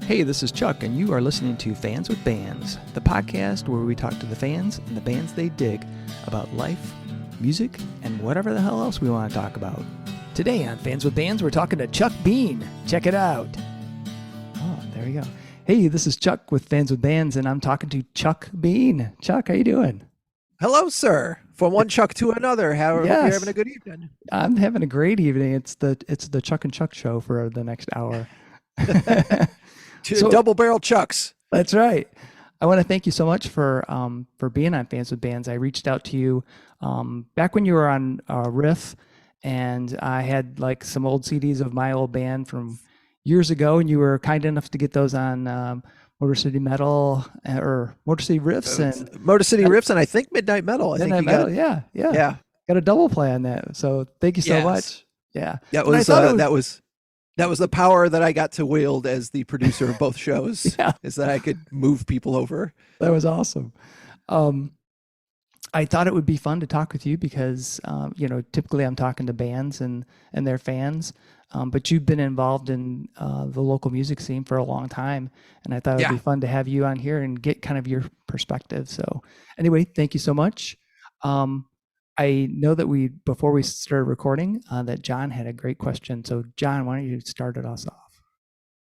Hey, this is Chuck, and you are listening to Fans with Bands, the podcast where we talk to the fans and the bands they dig about life, music, and whatever the hell else we want to talk about. Today on Fans with Bands, we're talking to Chuck Bean. Check it out. Oh, there we go. Hey, this is Chuck with Fans with Bands, and I'm talking to Chuck Bean. Chuck, how you doing? Hello, sir. From one Chuck to another. Hope Yes. you're having a good evening. I'm having a great evening. It's the Chuck and Chuck show for the next hour. So- Double barrel Chucks. That's right. I want to thank you so much for being on Fans with Bands. I reached out to you back when you were on WRIF, and I had like some old CDs of my old band from years ago, and you were kind enough to get those on Motor City Metal or Motor City Riffs and Motor City Riffs, and I think Midnight Metal. I Midnight think Metal. got, Yeah. Got a double play on that. So thank you so much. Yeah. That was the power that I got to wield as the producer of both shows. Yeah. Is that I could move people over. That was awesome. I thought it would be fun to talk with you because, typically I'm talking to bands and their fans, but you've been involved in the local music scene for a long time, and I thought it would be fun to have you on here and get kind of your perspective. So anyway, thank you so much. I know that before we started recording, that John had a great question. So John, why don't you start us off?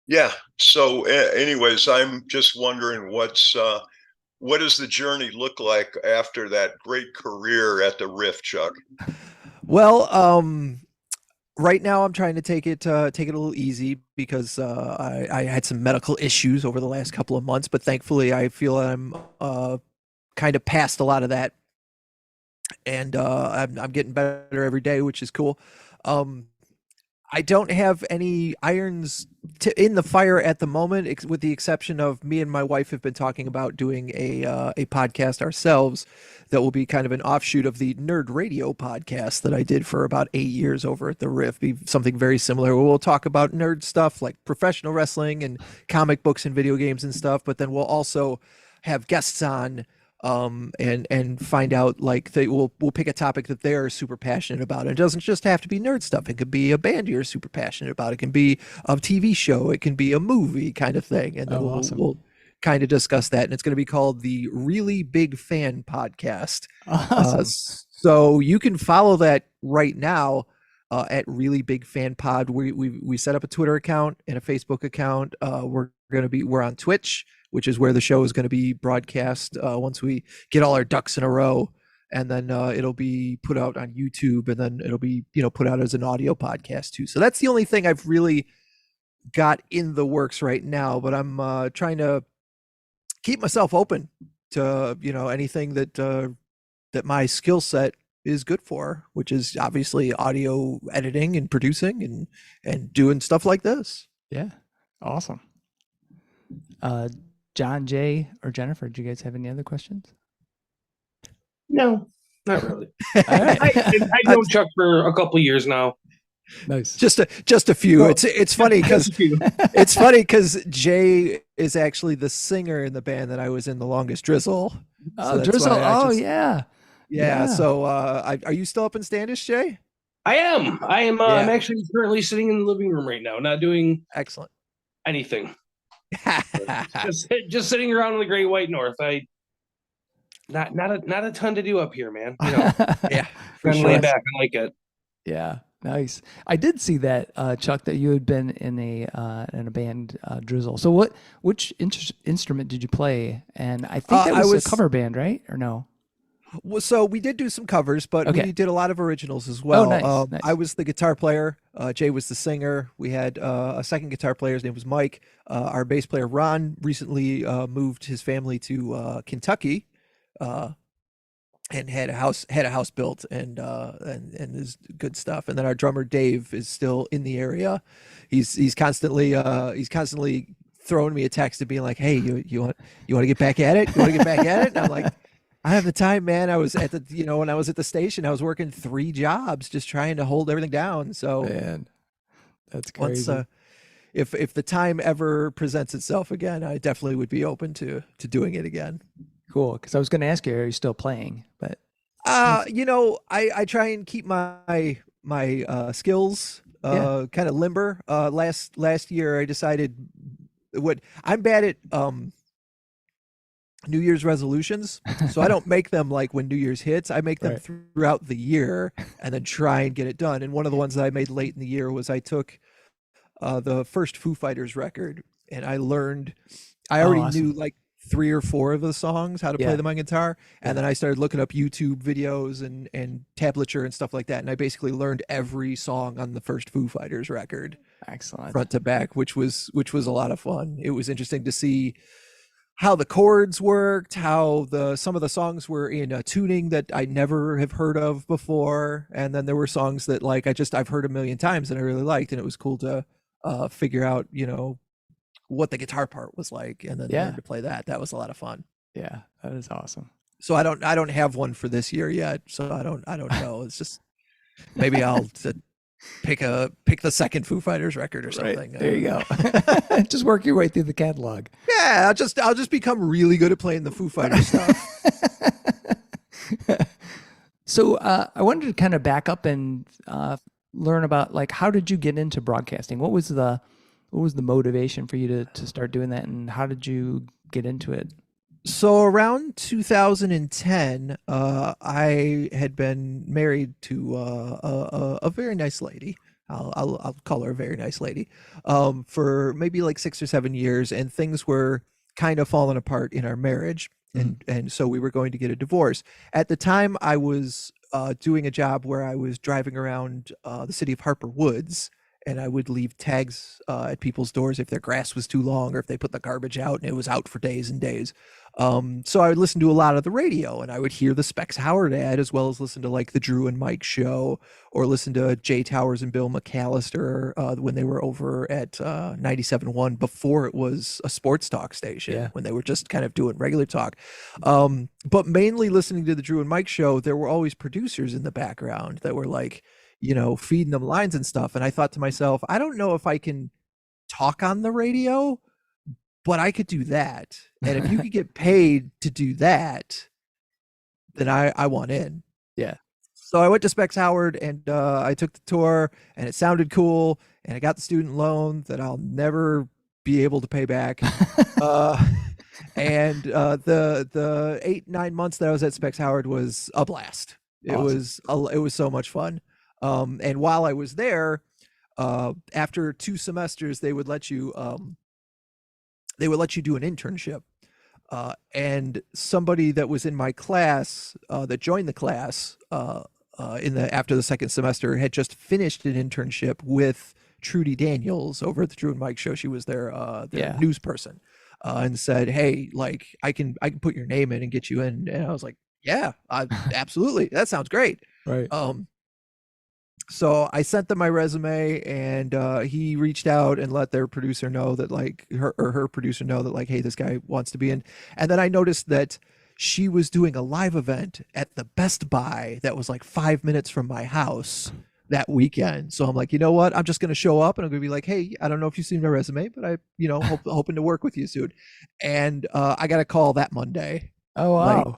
Yeah. So anyways, I'm just wondering what does the journey look like after that great career at the WRIF, Chuck? Well, right now I'm trying to take it a little easy because I had some medical issues over the last couple of months, but thankfully I feel I'm kind of past a lot of that. And I'm getting better every day, which is cool. I don't have any irons in the fire at the moment, with the exception of me and my wife have been talking about doing a podcast ourselves that will be kind of an offshoot of the Nerd Radio podcast that I did for about 8 years over at the WRIF. Be something very similar. We'll talk about nerd stuff like professional wrestling and comic books and video games and stuff, but then we'll also have guests on and find out, like, we'll pick a topic that they're super passionate about. It doesn't just have to be nerd stuff. It could be a band you're super passionate about. It can be a TV show. It can be a movie kind of thing. And then we'll kind of discuss that. And it's going to be called the Really Big Fan Podcast. Awesome. So you can follow that right now at Really Big Fan Pod. We set up a Twitter account and a Facebook account. We're on Twitch, which is where the show is going to be broadcast once we get all our ducks in a row, and then it'll be put out on YouTube, and then it'll be put out as an audio podcast too. So that's the only thing I've really got in the works right now. But I'm trying to keep myself open to anything that my skill set is good for, which is obviously audio editing and producing and doing stuff like this. Yeah, awesome. John, Jay, or Jennifer, do you guys have any other questions? No, not really. All right. I've known Chuck for a couple years now. Nice. Just a few. It's funny because Jay is actually the singer in the band that I was in, the Longest Drizzle. Oh, Drizzle. Yeah. So are you still up in Standish, Jay? I am. I'm actually currently sitting in the living room right now, not doing excellent anything. just sitting around in the Great White North. Not a ton to do up here, man. Yeah, for sure. Lay back. I like it. Yeah, nice. I did see that, Chuck, that you had been in a band, Drizzle. So which instrument did you play? And I think that was a cover band, right? Or no? Well, so we did do some covers, but we did a lot of originals as well. Oh, nice. I was the guitar player. Jay was the singer. We had a second guitar player. His name was Mike. Our bass player, Ron, recently moved his family to Kentucky and had a house built and is good stuff. And then our drummer, Dave, is still in the area. He's constantly throwing me a text and being like, "Hey, you want to get back at it? You want to get back at it?" And I'm like, I have the time, man. I was at when I was at the station, I was working 3 jobs just trying to hold everything down. So, man, that's crazy. Once, if the time ever presents itself again, I definitely would be open to doing it again. Cool. Because I was going to ask you, are you still playing? But I try and keep my skills kind of limber. Last year, I decided what I'm bad at New Year's resolutions. So I don't make them like when New Year's hits. I make them throughout the year and then try and get it done. And one of the ones that I made late in the year was I took the first Foo Fighters record and I already knew like 3 or 4 of the songs, how to play them on guitar. And then I started looking up YouTube videos and tablature and stuff like that. And I basically learned every song on the first Foo Fighters record. Excellent. Front to back, which was a lot of fun. It was interesting to see how the chords worked, how some of the songs were in a tuning that I never have heard of before. And then there were songs that like I've heard a million times and I really liked, and it was cool to figure out, what the guitar part was like and then learn to play that. That was a lot of fun. Yeah, that is awesome. So I don't have one for this year yet. So I don't know. It's just maybe I'll pick the second Foo Fighters record or something. Right. There you go. Just work your way through the catalog. Yeah, I'll just become really good at playing the Foo Fighters stuff. So I wanted to kind of back up and learn about like how did you get into broadcasting? What was the motivation for you to start doing that, and how did you get into it? So around 2010, I had been married to a very nice lady. I'll call her a very nice lady, for maybe like 6 or 7 years, and things were kind of falling apart in our marriage, and so we were going to get a divorce. At the time, I was doing a job where I was driving around the city of Harper Woods, and I would leave tags at people's doors if their grass was too long or if they put the garbage out and it was out for days and days. So I would listen to a lot of the radio, and I would hear the Specs Howard ad, as well as listen to like the Drew and Mike show, or listen to Jay Towers and Bill McAllister when they were over at 97.1 before it was a sports talk station, when they were just kind of doing regular talk. But mainly listening to the Drew and Mike show, there were always producers in the background that were like, feeding them lines and stuff. And I thought to myself, I don't know if I can talk on the radio, but I could do that. And if you could get paid to do that, then I want in. Yeah. So I went to Specs Howard and I took the tour, and it sounded cool, and I got the student loan that I'll never be able to pay back. And the 8-9 months that I was at Specs Howard was a blast. It was so much fun. And while I was there, after 2 semesters, they would let you do an internship. And somebody that was in my class, that joined the class after the second semester, had just finished an internship with Trudy Daniels over at the Drew and Mike show. She was their news person, and said, "Hey, like I can put your name in and get you in." And I was like, "Yeah, absolutely. That sounds great." Right. So I sent them my resume, and he reached out and let their producer know that like her producer know that like, hey, this guy wants to be in. And then I noticed that she was doing a live event at the Best Buy that was like 5 minutes from my house that weekend. So I'm like, you know what? I'm just going to show up, and I'm going to be like, hey, I don't know if you've seen my resume, but I, hoping to work with you soon. And I got a call that Monday. Oh, wow.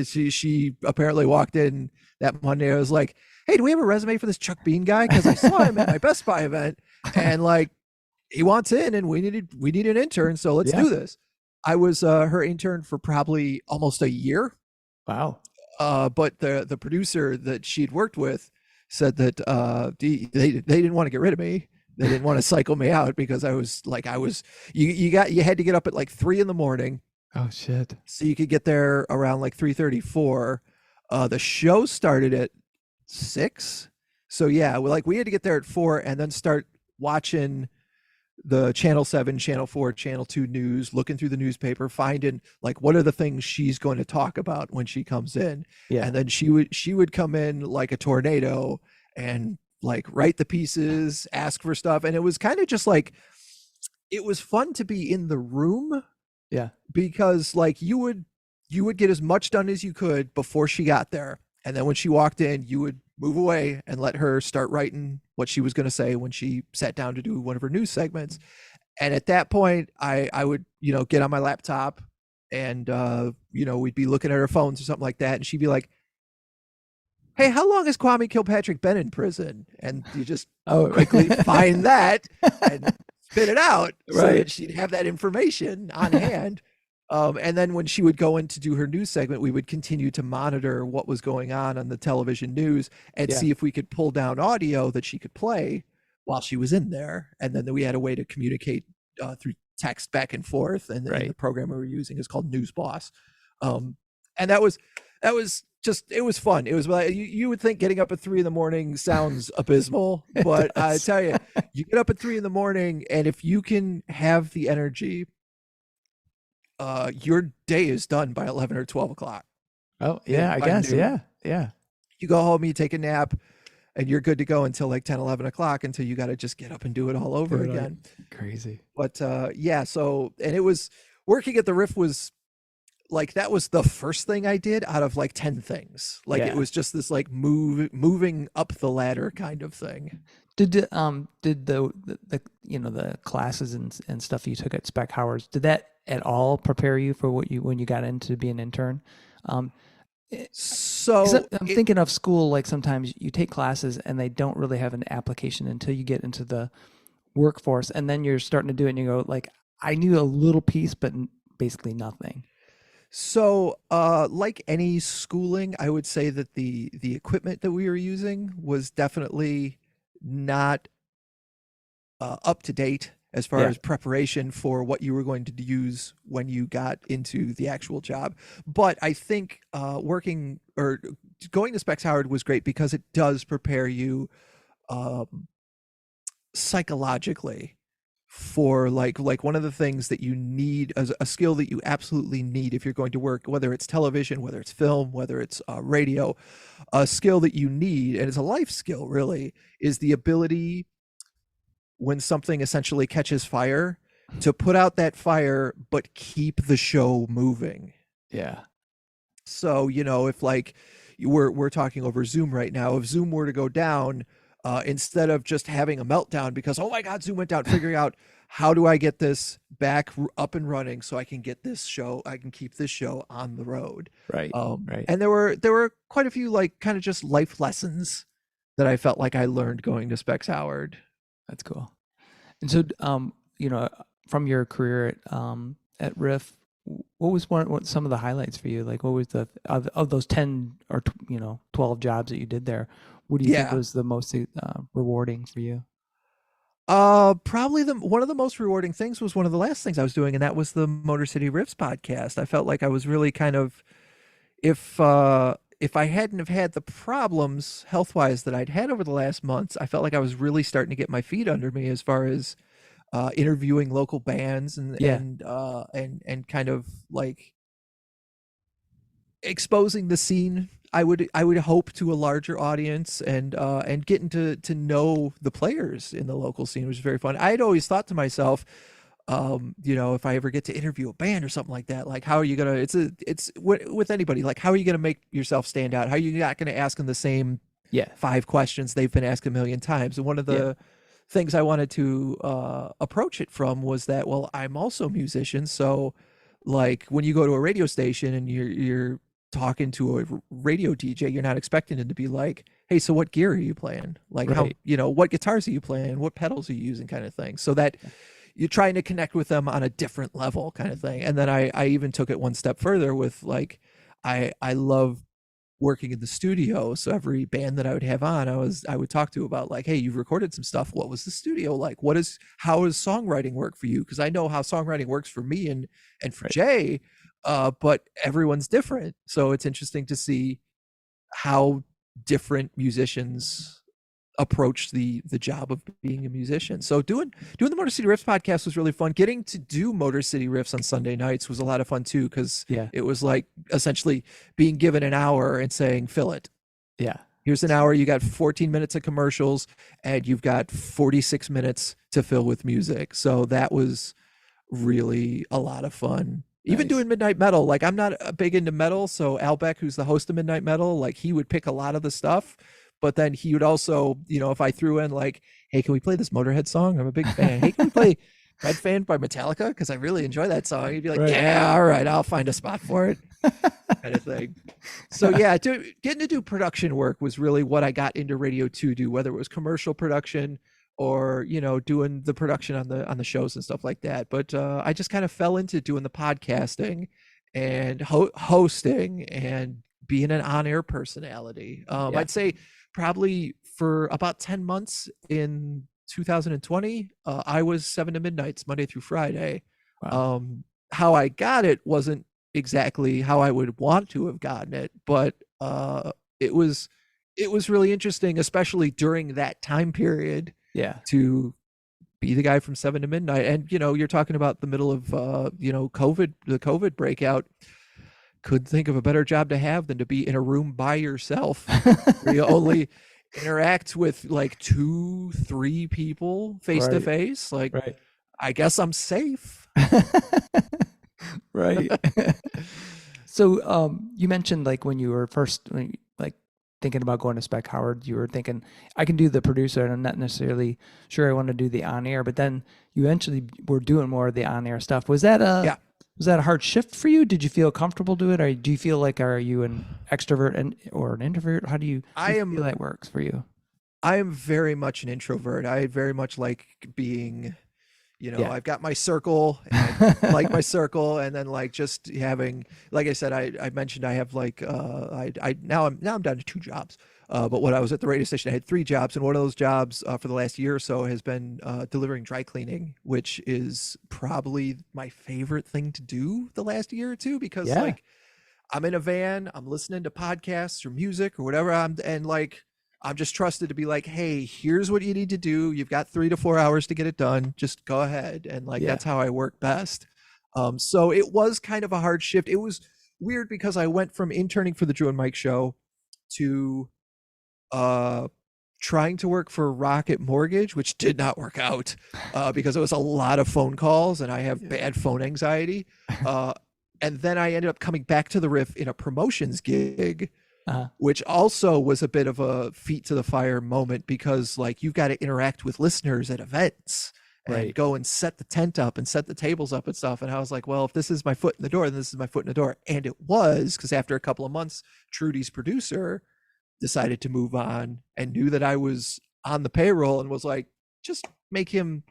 She apparently walked in that Monday. I was like, hey, do we have a resume for this Chuck Bean guy? Because I saw him at my Best Buy event, and like he wants in, and we need an intern, so let's do this. I was her intern for probably almost a year. Wow. But the producer that she'd worked with said that they didn't want to get rid of me. They didn't want to cycle me out because you had to get up at like 3 a.m. Oh shit. So you could get there around like 3:34. The show started at 6. So yeah, we had to get there at 4 and then start watching the Channel 7, Channel 4, Channel 2 news, looking through the newspaper, finding like what are the things she's going to talk about when she comes in. Yeah. And then she would come in like a tornado and like write the pieces, ask for stuff. And it was kind of just like, it was fun to be in the room. Yeah. Because like you would get as much done as you could before she got there. And then when she walked in, you would move away and let her start writing what she was going to say when she sat down to do one of her news segments. And at that point, I would, get on my laptop and, we'd be looking at our phones or something like that. And she'd be like, hey, how long has Kwame Kilpatrick been in prison? And you just quickly find that and spit it out so Right. that she'd have that information on hand. And then when she would go in to do her news segment, we would continue to monitor what was going on the television news and Yeah. see if we could pull down audio that she could play while she was in there. And then we had a way to communicate through text back and forth. And the program we were using is called News Boss. And that was just, it was fun. It was like, you would think getting up at 3 a.m. sounds abysmal, but I tell you, you get up at 3 a.m, and if you can have the energy, your day is done by 11 or 12 o'clock. Oh yeah, I guess. Noon. Yeah. You go home, you take a nap, and you're good to go until like 10, 11 o'clock, until you got to just get up and do it all over again. Crazy. But yeah, so, and it was, working at the RIF was like, that was the first thing I did out of like 10 things. Like it was just this like moving up the ladder kind of thing. Did the the classes and stuff you took at Spec Howard's, did that at all prepare you for when you got into be an intern? So I'm thinking of school, like sometimes you take classes and they don't really have an application until you get into the workforce, and then you're starting to do it and you go like, I knew a little piece, but basically nothing. So, like any schooling, I would say that the equipment that we were using was definitely not up to date as far as preparation for what you were going to use when you got into the actual job. But I think working or going to Specs Howard was great because it does prepare you psychologically for like one of the things that you need, as a skill that you absolutely need if you're going to work, whether it's television, whether it's film, whether it's radio, a skill that you need, and it's a life skill really, is the ability, when something essentially catches fire, to put out that fire but keep the show moving. Yeah. So, if like we're talking over Zoom right now, if Zoom were to go down, instead of just having a meltdown because, oh my God, Zoom went down, figuring out how do I get this back up and running so I can get this show, I can keep this show on the road. Right. Right. And there were quite a few like kind of just life lessons that I felt like I learned going to Specs Howard. That's cool. And so, from your career at RIF, what was some of the highlights for you? Like, what was of those 10 or 12 jobs that you did there? What do you think was the most rewarding for you? Probably one of the most rewarding things was one of the last things I was doing, and that was the Motor City Riffs podcast. I felt like I was really kind of, if I hadn't have had the problems health-wise that I'd had over the last months, I felt like I was really starting to get my feet under me as far as interviewing local bands and kind of like exposing the scene. I would hope to a larger audience and getting to know the players in the local scene, which was very fun. I had always thought to myself, if I ever get to interview a band or something like that, like how are you gonna? It's with anybody. Like how are you gonna make yourself stand out? How are you not gonna ask them the same 5 questions they've been asked a million times? And one of the things I wanted to approach it from was that, well, I'm also a musician, so like when you go to a radio station and you're talking to a radio DJ, you're not expecting it to be like, hey, so what gear are you playing? Like how, what guitars are you playing? What pedals are you using, kind of thing. So that you're trying to connect with them on a different level kind of thing. And then I even took it one step further with like, I love working in the studio. So every band that I would have on, I would talk to about like, hey, you've recorded some stuff. What was the studio like? How does songwriting work for you? Because I know how songwriting works for me and for Jay, but everyone's different. So it's interesting to see how different musicians approach the job of being a musician. So doing the Motor City Riffs podcast was really fun. Getting to do Motor City Riffs on Sunday nights was a lot of fun too, because it was like essentially being given an hour and saying, fill it. Yeah. Here's an hour, you got 14 minutes of commercials and you've got 46 minutes to fill with music. So that was really a lot of fun. Even doing Midnight Metal, like I'm not big into metal, so Al Beck, who's the host of Midnight Metal, like he would pick a lot of the stuff, but then he would also, if I threw in like, hey, can we play this Motorhead song? I'm a big fan. Hey, can we play Red Fan by Metallica? Because I really enjoy that song. He'd be like, yeah, all right, I'll find a spot for it, kind of thing. So yeah, getting to do production work was really what I got into radio to do, whether it was commercial production or doing the production on the shows and stuff like that. But I just kind of fell into doing the podcasting and hosting and being an on-air personality. I'd say probably for about 10 months in 2020, I was 7 to midnights Monday through Friday. Wow. How I got it wasn't exactly how I would want to have gotten it, but it was really interesting, especially during that time period. Yeah. To be the guy from 7 to midnight. And you're talking about the middle of COVID, the COVID breakout. Couldn't think of a better job to have than to be in a room by yourself where you only interact with like 2-3 people face to face. Like, I guess I'm safe. Right. So you mentioned like when you were first thinking about going to Spec Howard, you were thinking, I can do the producer and I'm not necessarily sure I want to do the on-air, but then you eventually were doing more of the on-air stuff. Was that a hard shift for you? Did you feel comfortable doing it? Or do you feel like, are you an extrovert or an introvert? How do you feel that works for you? I am very much an introvert. I very much like being, I've got my circle, and I like my circle, and then like just having, like I said, I mentioned I have like now I'm down to 2 jobs. But when I was at the radio station, I had 3 jobs, and one of those jobs for the last year or so has been delivering dry cleaning, which is probably my favorite thing to do the last year or two, because like I'm in a van, I'm listening to podcasts or music or whatever, I'm just trusted to be like, hey, here's what you need to do. You've got 3 to 4 hours to get it done. Just go ahead. And that's how I work best. So it was kind of a hard shift. It was weird because I went from interning for the Drew and Mike show to trying to work for Rocket Mortgage, which did not work out because it was a lot of phone calls and I have bad phone anxiety. And then I ended up coming back to the RIF in a promotions gig. Which also was a bit of a feet to the fire moment, because like you've got to interact with listeners at events and go and set the tent up and set the tables up and stuff. And I was like, well, if this is my foot in the door, then this is my foot in the door. And it was, because after a couple of months, Trudy's producer decided to move on and knew that I was on the payroll and was like, just give him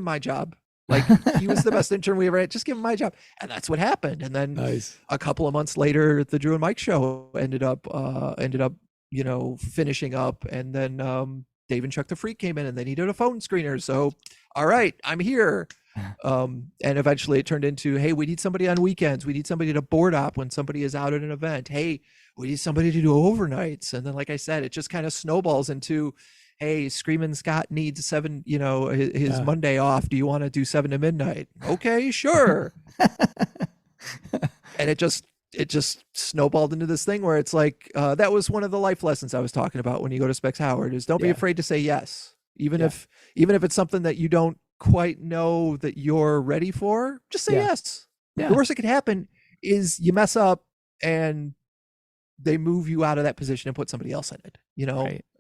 my job. Like, he was the best intern we ever had. Just give him my job. And that's what happened. And then a couple of months later, the Drew and Mike show ended up, finishing up. And then Dave and Chuck the Freak came in and they needed a phone screener. So, all right, I'm here. And eventually it turned into, hey, we need somebody on weekends. We need somebody to board op when somebody is out at an event. Hey, we need somebody to do overnights. And then, like I said, it just kind of snowballs into, hey, Screamin' Scott needs 7, his Monday off. Do you want to do 7 to midnight? Okay, sure. And it just snowballed into this thing where it's like, that was one of the life lessons I was talking about when you go to Specs Howard, is don't be afraid to say yes. Even if it's something that you don't quite know that you're ready for, just say yes. The worst that could happen is you mess up and they move you out of that position and put somebody else in it,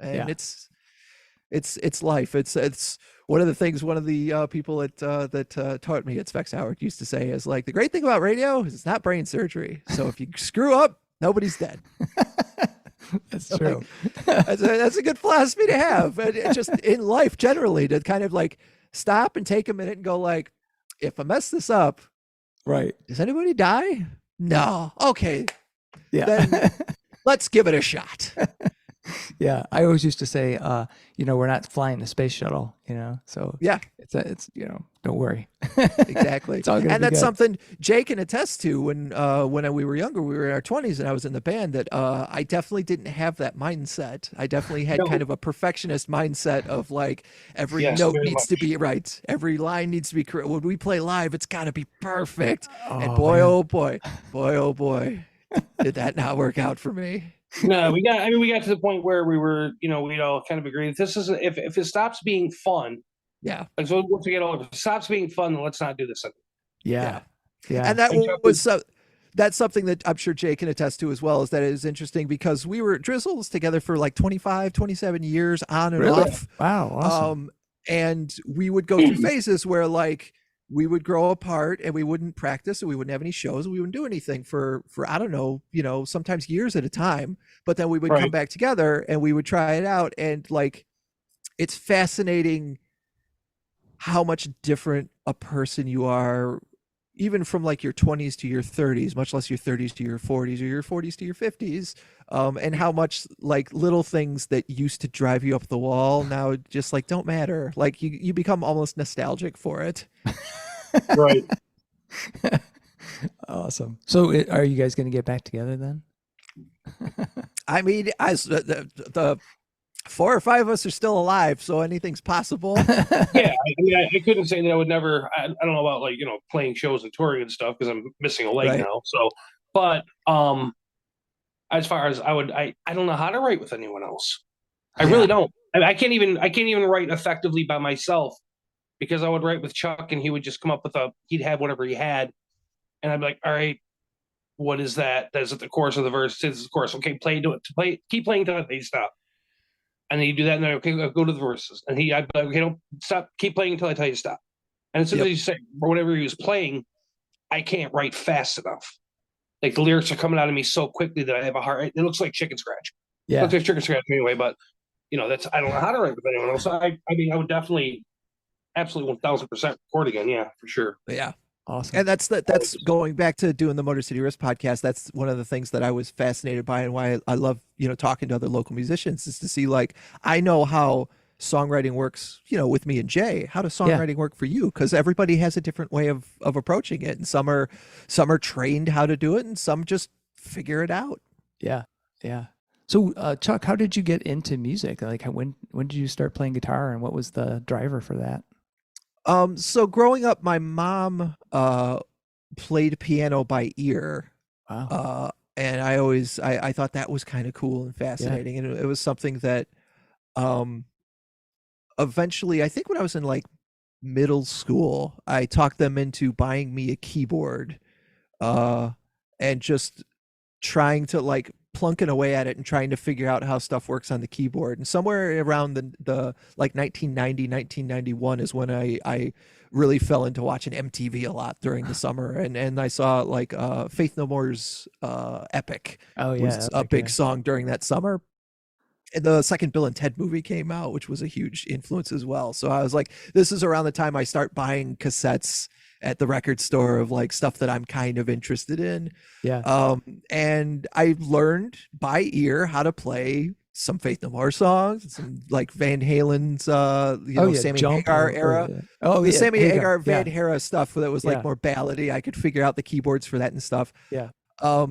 and it's life. It's one of the things, one of the people that taught me at Specs Howard used to say is like, the great thing about radio is it's not brain surgery. So if you screw up, nobody's dead. That's true. That's a good philosophy to have. And it's just in life generally, to kind of like stop and take a minute and go like, if I mess this up, does anybody die? No. Okay. Then let's give it a shot. Yeah, I always used to say, we're not flying the space shuttle, so it's don't worry. Exactly. It's all gonna be that's good. Something Jay can attest to. When we were younger, we were in our 20s and I was in the band, that I definitely didn't have that mindset. I definitely had kind of a perfectionist mindset of like, every note needs to be right. Every line needs to be correct. When we play live, it's got to be perfect. And boy, oh boy, did that not work out for me. No, we got to the point where we were, we'd all kind of agreed, this is, if it stops being fun. Yeah. Like, so once we get older, if it stops being fun, then let's not do this anymore. Yeah. And that was that's something that I'm sure Jay can attest to as well, is that it is interesting because we were Drizzles together for like 25, 27 years on and off. Wow. Awesome. And we would go through phases where like we would grow apart and we wouldn't practice and we wouldn't have any shows and we wouldn't do anything for I don't know, sometimes years at a time. But then we would come back together and we would try it out. And like, it's fascinating how much different a person you are, even from like your 20s to your 30s, much less your 30s to your 40s or your 40s to your 50s, and how much like little things that used to drive you up the wall now just like don't matter. Like you become almost nostalgic for it. Right. Awesome. So are you guys going to get back together then? I mean, as the four or five of us are still alive, so anything's possible. Yeah, I mean, I couldn't say that I would never. I don't know about like playing shows and touring and stuff because I'm missing a leg Right. now. So, but as far as I don't know how to write with anyone else. I really don't. I can't even write effectively by myself because I would write with Chuck and he would just come up with he'd have whatever he had, and I'd be like, all right, what is that? That's at the chorus of the verse. This is the chorus. Okay, keep playing until they stop. And then you do that, and then okay, go to the verses. And I'd be like, okay, don't stop, keep playing until I tell you to stop. And as soon as you say or whatever he was playing, I can't write fast enough. Like the lyrics are coming out of me so quickly that I have a hard. It looks like chicken scratch. Yeah, it looks like chicken scratch anyway. But that's I don't know how to write with anyone else. So I mean, I would definitely, absolutely 1000% record again. Yeah, for sure. Yeah. awesome. And that's going back to doing the Motor City WRIF podcast. That's one of the things that I was fascinated by and why I love, talking to other local musicians is to see like, I know how songwriting works, with me and Jay. How does songwriting work for you? Because everybody has a different way of approaching it. And some are trained how to do it and some just figure it out. Yeah. Yeah. So Chuck, how did you get into music? Like when did you start playing guitar and what was the driver for that? So growing up, my mom played piano by ear. Wow. And I thought that was kind of cool and fascinating. And it was something that eventually, I think when I was in like middle school, I talked them into buying me a keyboard and just trying to like plunking away at it and trying to figure out how stuff works on the keyboard. And somewhere around the like 1990, 1991 is when I really fell into watching MTV a lot during the summer. And I saw like Faith No More's Epic was a big song during that summer. And the second Bill and Ted movie came out, which was a huge influence as well. So I was like, this is around the time I start buying cassettes at the record store of like stuff that I'm kind of interested in. Yeah. And I learned by ear how to play some Faith No More songs, some like Van Halen's, Sammy Hagar era. Sammy Hagar, Van Hara stuff that was like more ballady. I could figure out the keyboards for that and stuff. Yeah. I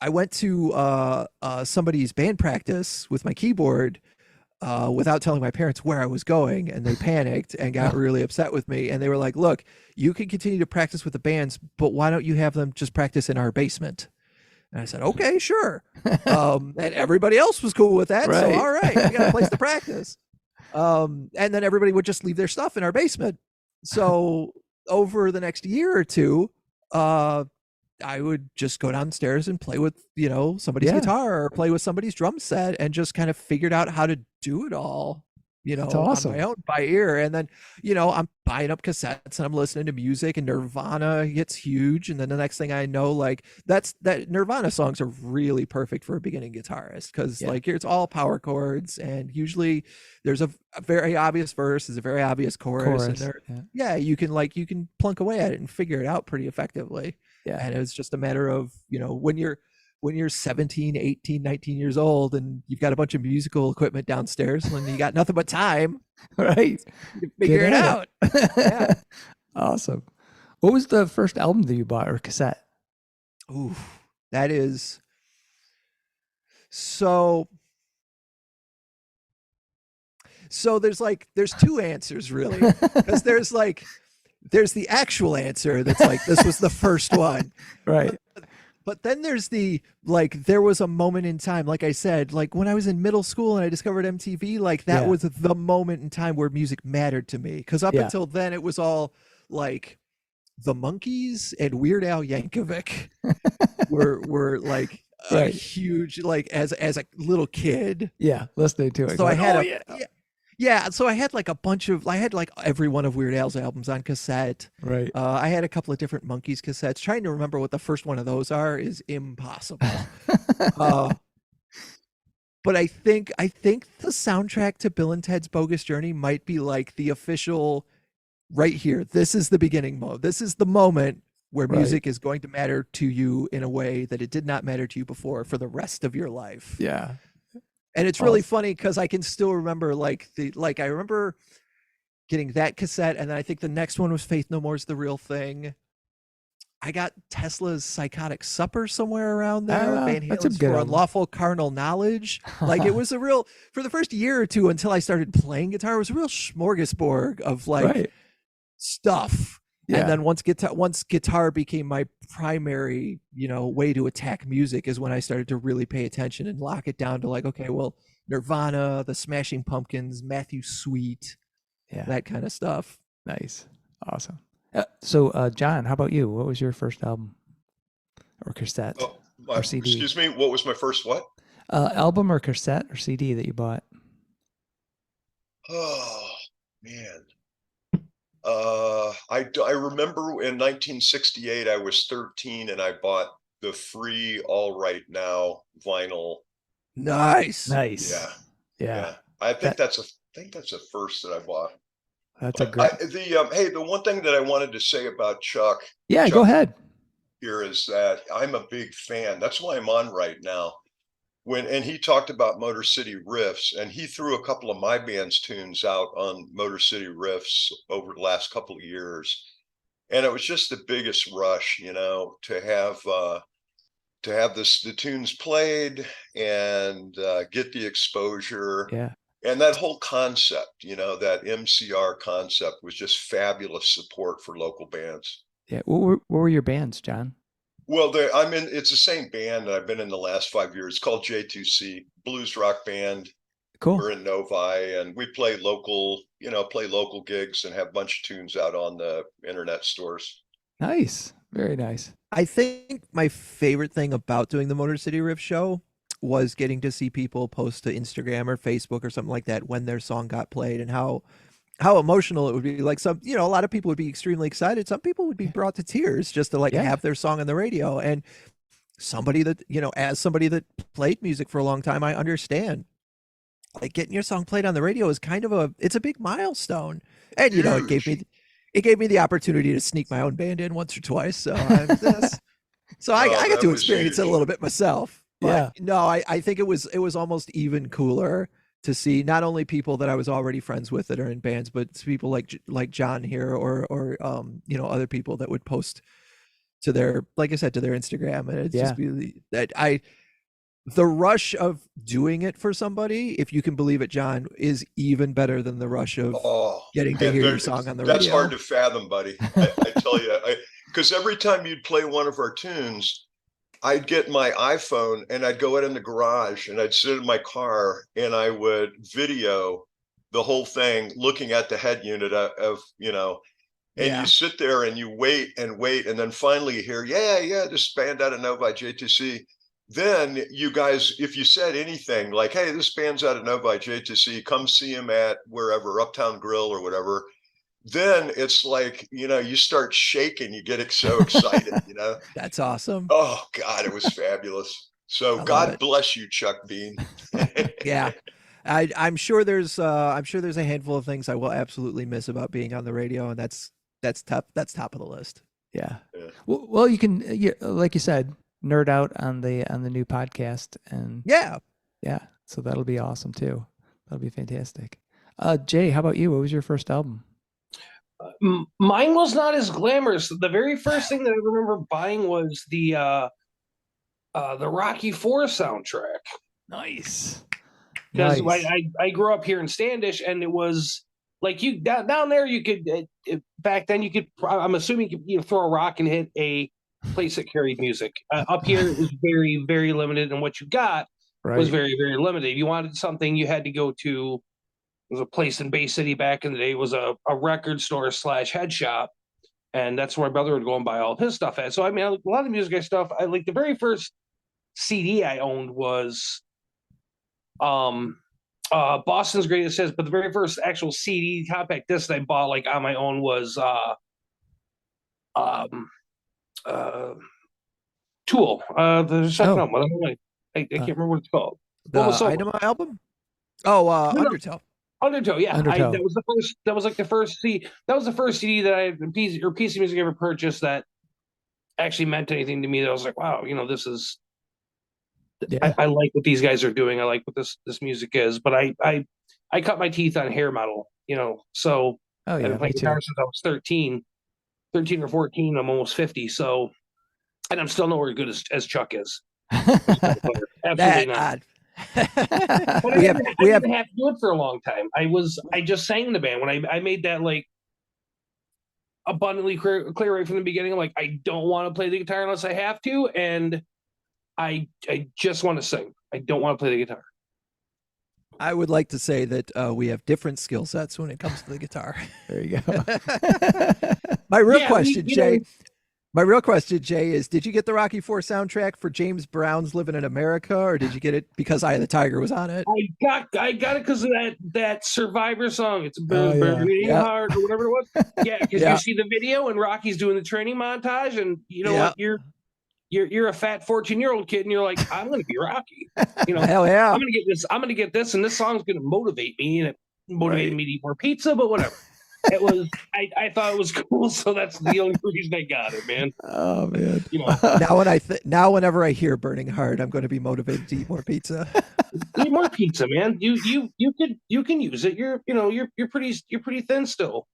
went to somebody's band practice with my keyboard without telling my parents where I was going, and they panicked and got really upset with me. And they were like, look, you can continue to practice with the bands, but why don't you have them just practice in our basement? And I said, okay, sure. And everybody else was cool with that. Right. So, all right, we got a place to practice. And then everybody would just leave their stuff in our basement. So over the next year or two, I would just go downstairs and play with, somebody's guitar or play with somebody's drum set and just kind of figured out how to do it all, awesome. on my own by ear. And then, I'm buying up cassettes and I'm listening to music and Nirvana gets huge. And then the next thing I know, like that Nirvana songs are really perfect for a beginning guitarist because like it's all power chords and usually there's a very obvious verse, there's a very obvious chorus. And you can plunk away at it and figure it out pretty effectively. Yeah. And it's just a matter of, when you're 17, 18, 19 years old and you've got a bunch of musical equipment downstairs and you got nothing but time, right? You figure it out. Yeah. Awesome. What was the first album that you bought or cassette? Ooh, that is so there's two answers really, because there's the actual answer that's like, this was the first one. Right. But then there's there was a moment in time, like I said, like when I was in middle school and I discovered MTV, like that was the moment in time where music mattered to me. Because up until then, it was all like the Monkees and Weird Al Yankovic were like a huge, like as a little kid. Yeah, listening to it. So I had so I had like every one of Weird Al's albums on cassette. Right. I had a couple of different Monkees cassettes. Trying to remember what the first one of those are is impossible. but I think the soundtrack to Bill and Ted's Bogus Journey might be like the official right here. This is the beginning mode. This is the moment where Right. music is going to matter to you in a way that it did not matter to you before for the rest of your life. Yeah. And it's really funny because I can still remember I remember getting that cassette, and then I think the next one was Faith No More's The Real Thing. I got Tesla's Psychotic Supper somewhere around there. Van that's a Halen's good For album. Unlawful Carnal Knowledge. Like it was a real, for the first year or two until I started playing guitar, it was a real smorgasbord of like Right. stuff. Yeah. And then once guitar became my primary, way to attack music is when I started to really pay attention and lock it down to like, okay, well, Nirvana, the Smashing Pumpkins, Matthew Sweet, Yeah. that kind of stuff. Nice. Awesome. So, John, how about you? What was your first album or cassette or CD? Excuse me, what was my first what? Album or cassette or CD that you bought? Oh, man. I remember in 1968, I was 13 and I bought the free All Right Now vinyl. Nice. Yeah. I think that's the first that I bought. That's a great. Hey, the one thing that I wanted to say about Chuck. Yeah, go ahead. Here is that I'm a big fan. That's why I'm on right now. And he talked about Motor City Riffs, and he threw a couple of my band's tunes out on Motor City Riffs over the last couple of years, and it was just the biggest rush, to have the tunes played and get the exposure. Yeah. And that whole concept, that MCR concept was just fabulous support for local bands. Yeah. What were your bands, John? Well, it's the same band that I've been in the last 5 years. It's called J2C, blues rock band. Cool. We're in Novi, and we play local gigs and have a bunch of tunes out on the internet stores. Nice. Very nice. I think my favorite thing about doing the Motor City Riff show was getting to see people post to Instagram or Facebook or something like that when their song got played, and how emotional it would be. Like a lot of people would be extremely excited. Some people would be brought to tears just to have their song on the radio. And somebody that, as somebody that played music for a long time, I understand like getting your song played on the radio is kind of it's a big milestone. And, Huge. it gave me the opportunity to sneak my own band in once or twice. So I got to experience it a little bit myself. But no, I think it was almost even cooler to see not only people that I was already friends with that are in bands, but people like John here or other people that would post to their, like I said, to their Instagram. And it's just really the rush of doing it for somebody, if you can believe it, John, is even better than the rush of getting to hear your song on the radio. That's hard to fathom, buddy. I tell you, because every time you'd play one of our tunes, I'd get my iPhone and I'd go out in the garage and I'd sit in my car and I would video the whole thing looking at the head unit of you sit there and you wait and wait. And then finally you hear, this band out of Novi, J2C. Then you guys, if you said anything like, hey, this band's out of Novi, J2C, come see him at wherever, Uptown Grill or whatever. Then it's like, you start shaking, you get so excited, That's awesome. Oh God, it was fabulous. So God bless you, Chuck Bean. Yeah. I'm sure there's a handful of things I will absolutely miss about being on the radio, and that's top of the list. Yeah. Well, you can, like you said, nerd out on the new podcast, and yeah. So that'll be awesome too. That'll be fantastic. Jay, how about you? What was your first album? Mine was not as glamorous. The very first thing that I remember buying was the Rocky IV soundtrack. Nice. Because I grew up here in Standish, and it was like you down there. You could back then you could. I'm assuming you could throw a rock and hit a place that carried music. Up here it was very, very limited, and what you got was very, very limited. If you wanted something, you had to go to. There was a place in Bay City back in the day. It was a record store / head shop, and that's where my brother would go and buy all of his stuff at. So I mean, a lot of the music stuff. I like the very first CD I owned was Boston's Greatest Hits, but the very first actual CD compact disc that I bought like on my own was Tool. The second album. I can't remember what it's called. What was The Sober? Inema album? Oh, No, no, Undertow. Undertow. Yeah, Undertow. that was the first. That was like the first CD. That was the first CD that piece of music I ever purchased that actually meant anything to me. That I was like, wow, this is. Yeah. I like what these guys are doing. I like what this music is. But I cut my teeth on hair metal. So Oh I've been yeah, me playing guitar too. since I was 13 or 14. I'm almost 50. So, and I'm still nowhere good as Chuck is. Absolutely That not. But we have I didn't have to do it for a long time. I just sang in the band when I made that like abundantly clear right from the beginning. I'm like, I don't want to play the guitar unless I have to, and I just want to sing. I don't want to play the guitar. I would like to say that we have different skill sets when it comes to the guitar. There you go. My real Yeah, question, Jay. My real question, Jay, is did you get the Rocky IV soundtrack for James Brown's Living in America, or did you get it because Eye of the Tiger was on it? I got it because of that Survivor song. It's burning yeah. hard or whatever it was. Yeah, because Yeah. you see the video and Rocky's doing the training montage, and you know Yeah. what? You're a fat 14-year-old kid, and you're like, I'm going to be Rocky. Hell yeah. I'm going to get this, and this song's going to motivate me, and it motivated me to eat more pizza. But whatever. It was. I thought it was cool, so that's the only reason I got it, man. Oh man. Now whenever I hear Burning Hard, I'm going to be motivated to eat more pizza. Eat more pizza, man. You can use it. You're pretty thin still.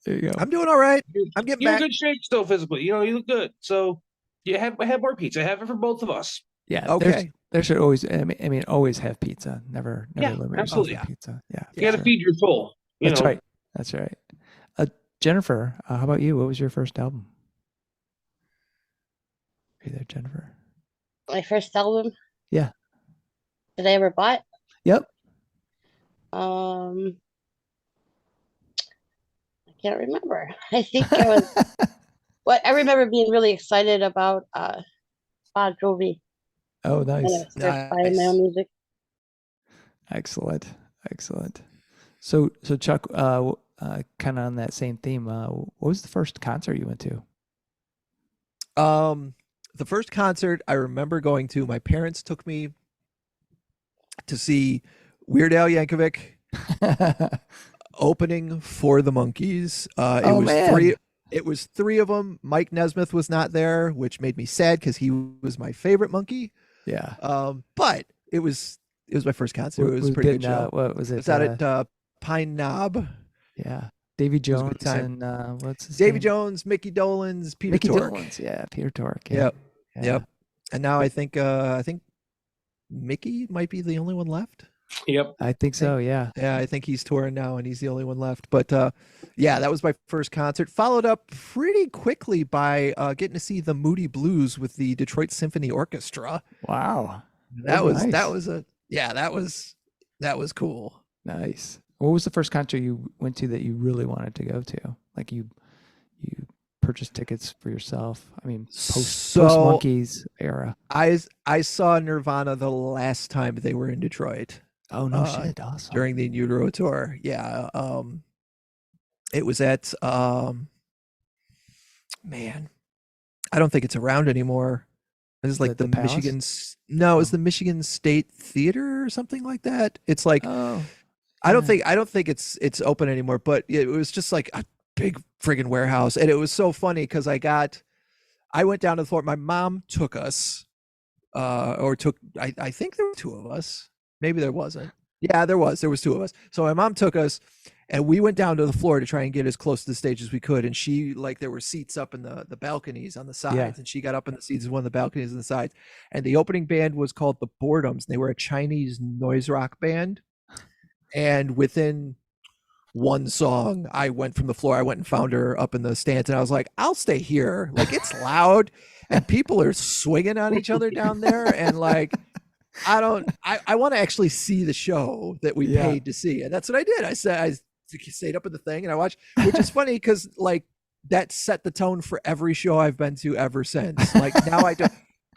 There you go. I'm doing all right. I'm getting You're back. in good shape still physically. You look good. So you have more pizza. Have it for both of us. Yeah. Okay. There should always. I mean, always have pizza. Never limit yourself to pizza. Yeah. You got to feed your soul. That's right. That's right. Jennifer, how about you? What was your first album? Are you there, Jennifer? My first album? Yeah. That I ever bought? Yep. I can't remember. I think it was I remember being really excited about Bon Jovi. Oh, nice. When I was first buying my own music. Excellent. So Chuck, kind of on that same theme, what was the first concert you went to? The first concert I remember going to, my parents took me to see Weird Al Yankovic opening for the Monkees. It was three of them. Mike Nesmith was not there, which made me sad because he was my favorite Monkey. Yeah. But it was my first concert. It was a pretty good show. What was it? It was out at Pine Knob. Yeah. Davy Jones and what's his Davy name? Jones, Mickey Dolenz, Peter Tork. Dolenz, yeah, Peter Tork. Yeah. Yep. And now I think Mickey might be the only one left. Yep. I think so, yeah. Yeah, I think he's touring now and he's the only one left. But yeah, that was my first concert. Followed up pretty quickly by getting to see the Moody Blues with the Detroit Symphony Orchestra. Wow. That was cool. Nice. What was the first concert you went to that you really wanted to go to? Like you purchased tickets for yourself. I mean, post Monkees era. I saw Nirvana the last time they were in Detroit. Oh no shit! Awesome. During the In Utero tour, yeah. It was at man, I don't think it's around anymore. It was like the Michigan. No, it was the Michigan State Theater or something like that. It's like I don't think it's open anymore. But it was just like a big friggin' warehouse, and it was so funny because I went down to the floor. My mom took us, I think there were two of us. Maybe there wasn't. Yeah, there was two of us. So my mom took us and we went down to the floor to try and get as close to the stage as we could. And she, like, there were seats up in the balconies on the sides, and she got up in the seats of one of the balconies on the sides. And the opening band was called the Boredoms. They were a Chinese noise rock band. And within one song, I went from the floor. I went and found her up in the stands, and I was like, I'll stay here. Like, it's loud and people are swinging on each other down there. And like, I want to actually see the show that we paid to see. And that's what I did. I stayed up in the thing and I watched, which is funny because like that set the tone for every show I've been to ever since. Like now I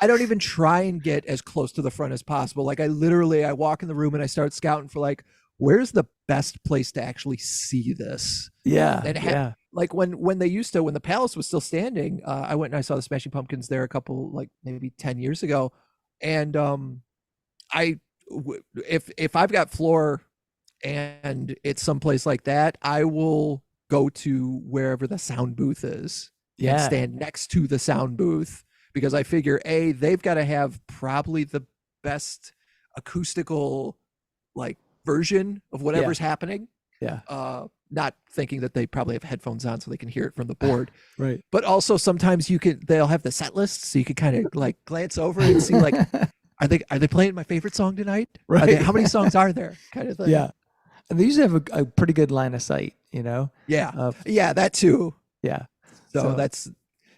don't even try and get as close to the front as possible. Like I walk in the room and I start scouting for like, where's the best place to actually see this? Yeah. Like when the Palace was still standing, I went and I saw the Smashing Pumpkins there a couple, like maybe 10 years ago. And I if I've got floor and it's someplace like that, I will go to wherever the sound booth is and stand next to the sound booth, because I figure they've got to have probably the best acoustical like version of whatever's happening. Yeah. Not thinking that they probably have headphones on so they can hear it from the board. Right. But also sometimes they'll have the set list, so you can kind of like glance over and see like, are they playing my favorite song tonight? Right. How many songs are there? Kind of thing. Yeah. And they usually have a pretty good line of sight, you know? Yeah. Yeah, that too. Yeah. So that's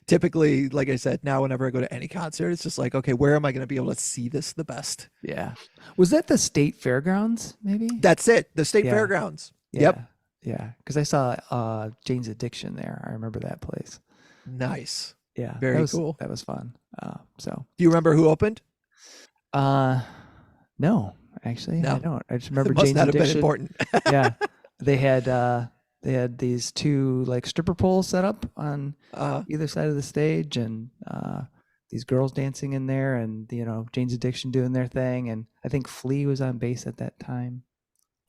typically, like I said, now whenever I go to any concert, it's just like, okay, where am I going to be able to see this the best? Yeah. Was that the state fairgrounds, maybe? That's it. The state fairgrounds. Yeah. Yep. Yeah. Because I saw Jane's Addiction there. I remember that place. Nice. Yeah. Very cool. That was fun. So. Do you remember who opened? No, actually, No. I don't. I just remember It must Jane's not have been Addiction. important. Yeah. They had these two like stripper poles set up on either side of the stage, and these girls dancing in there, and Jane's Addiction doing their thing, and I think Flea was on bass at that time.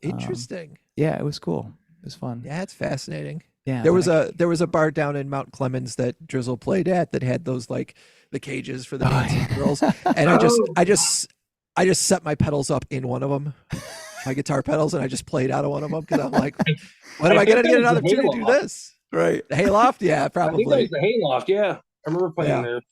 Interesting. Yeah, it was cool. It was fun. Yeah, it's fascinating. Yeah. There was a bar down in Mount Clemens that Drizzle played at that had those like the cages for the dancing girls, and I just set my pedals up in one of them, my guitar pedals, and I just played out of one of them because I'm like, when am I going to get another opportunity to do this? Right. The Hayloft? Yeah, I probably. think that was the Hayloft. Yeah, I remember playing there.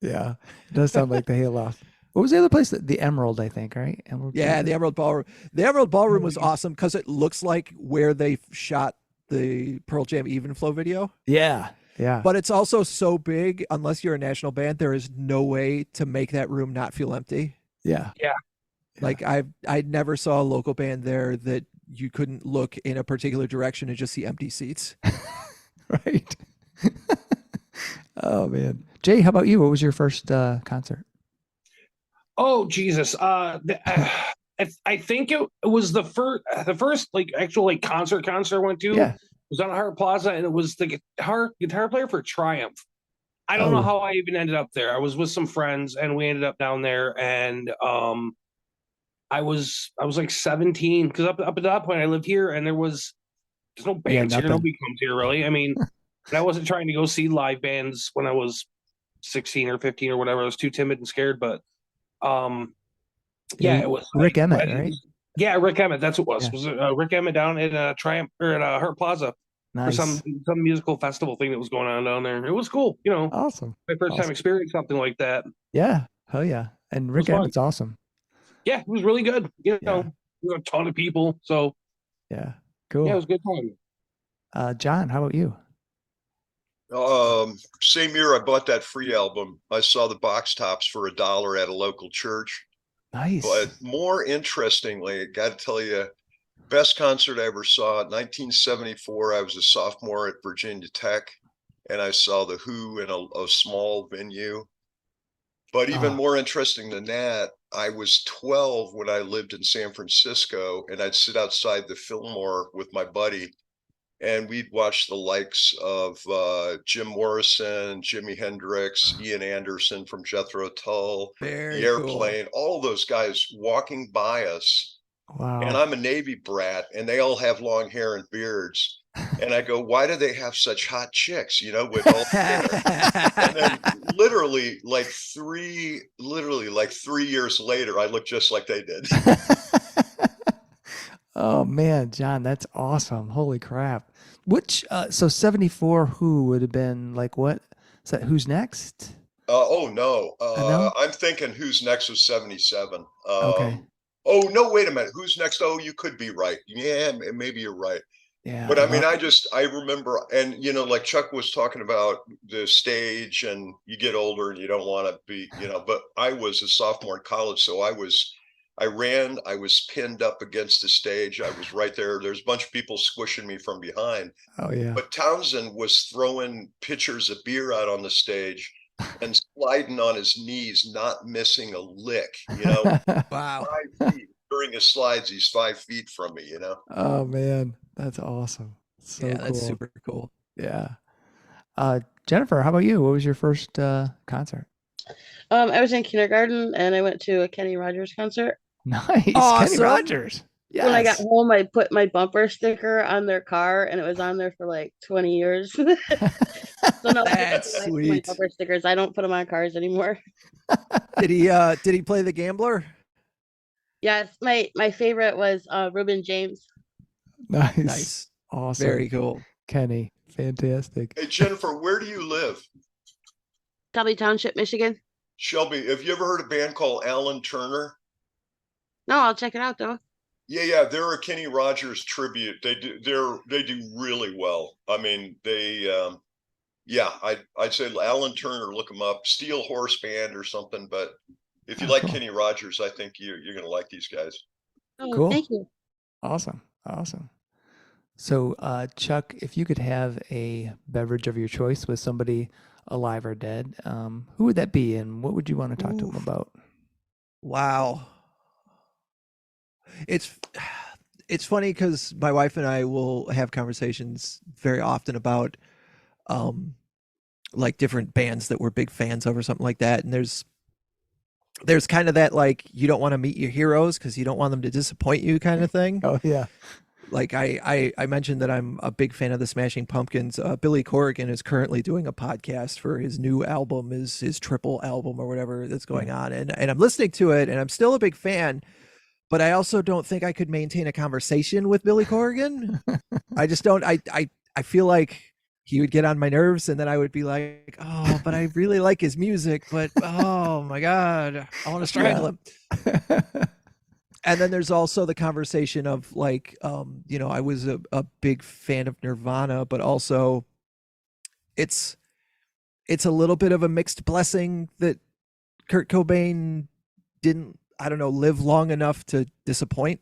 Yeah, it does sound like the Hayloft. What was the other place? The Emerald, I think, right? Emerald. Yeah, the Emerald Ballroom. The Emerald Ballroom was awesome because it looks like where they shot the Pearl Jam Even Flow video. Yeah. Yeah. But it's also so big, unless you're a national band, there is no way to make that room not feel empty. Yeah. Yeah. Like I never saw a local band there that you couldn't look in a particular direction and just see empty seats. Right. Oh man. Jay, how about you? What was your first concert? Oh Jesus! I think it was the first like actual like concert I went to. Yeah. Was on Hart Plaza, and it was the guitar player for Triumph. I don't know how I even ended up there. I was with some friends, and we ended up down there, and I was like 17 because up at that point I lived here, and there's no bands here. Nobody comes here really. I mean, and I wasn't trying to go see live bands when I was 16 or 15 or whatever. I was too timid and scared, but it was Rick Emmett, right? Yeah, Rick Emmett. That's what it was. Yeah. Was Rick Emmett down at Triumph or at Hart Plaza for some musical festival thing that was going on down there. It was cool, Awesome. My first time experiencing something like that. Yeah, hell yeah. And Rick Emmett's awesome. Yeah, it was really good. There was a ton of people. So yeah, cool. Yeah, it was a good time. John, how about you? Same year I bought that Free album. I saw the box tops for $1 at a local church. Nice. But more interestingly, I got to tell you, best concert I ever saw. 1974, I was a sophomore at Virginia Tech, and I saw the Who in a small venue. But even more interesting than that, I was 12 when I lived in San Francisco, and I'd sit outside the Fillmore with my buddy, and we'd watch the likes of Jim Morrison, Jimi Hendrix, Ian Anderson from Jethro Tull, the Airplane, all those guys walking by us. Wow. And I'm a Navy brat, and they all have long hair and beards. And I go, why do they have such hot chicks, with all and then literally like 3 years later, I look just like they did. Oh man, John, that's awesome. Holy crap. Which so 74 Who would have been like what? Is that Who's Next? No. I'm thinking Who's Next was 77. Okay. Oh no, wait a minute. Who's Next? Oh, you could be right. Yeah, maybe you're right. Yeah. But I mean, I remember, and like Chuck was talking about the stage, and you get older and you don't want to be, but I was a sophomore in college, so I ran, I was pinned up against the stage. I was right there. There's a bunch of people squishing me from behind. Oh yeah. But Townsend was throwing pitchers of beer out on the stage and sliding on his knees, not missing a lick, Wow. 5 feet. During his slides, he's 5 feet from me, Oh man, that's awesome. So yeah, that's cool. super cool. Yeah. Jennifer, how about you? What was your first concert? I was in kindergarten and I went to a Kenny Rogers concert. Nice. Kenny Awesome. Rogers. Yes. When I got home, I put my bumper sticker on their car, and it was on there for like 20 years. So now That's my sweet. bumper stickers. I don't put them on cars anymore. Did he play the gambler? Yes, my favorite was Ruben James. Nice. Nice. Awesome. Very cool. Kenny. Fantastic. Hey, Jennifer, where do you live? Shelby Township, Michigan. Shelby, have you ever heard a band called Alan Turner? No, I'll check it out though. Yeah, they're a Kenny Rogers tribute. They do really well. I mean, I'd say Alan Turner, look them up, Steel Horse Band or something. But if you like cool. Kenny Rogers, I think you're gonna like these guys. Oh, Cool. thank you. Awesome. So, Chuck, if you could have a beverage of your choice with somebody alive or dead, who would that be, and what would you want to talk to them about? Wow. It's funny because my wife and I will have conversations very often about like different bands that we're big fans of or something like that. And there's kind of that, like, you don't want to meet your heroes because you don't want them to disappoint you kind of thing. Oh yeah. Like I mentioned that I'm a big fan of the Smashing Pumpkins. Billy Corrigan is currently doing a podcast for his new album, his triple album or whatever that's going on. And I'm listening to it and I'm still a big fan, but I also don't think I could maintain a conversation with Billy Corrigan. I just don't, I feel like he would get on my nerves and then I would be like, oh, but I really like his music, but oh my God, I want to strangle him. And then there's also the conversation of like, I was a big fan of Nirvana, but also it's a little bit of a mixed blessing that Kurt Cobain didn't, I don't know, live long enough to disappoint.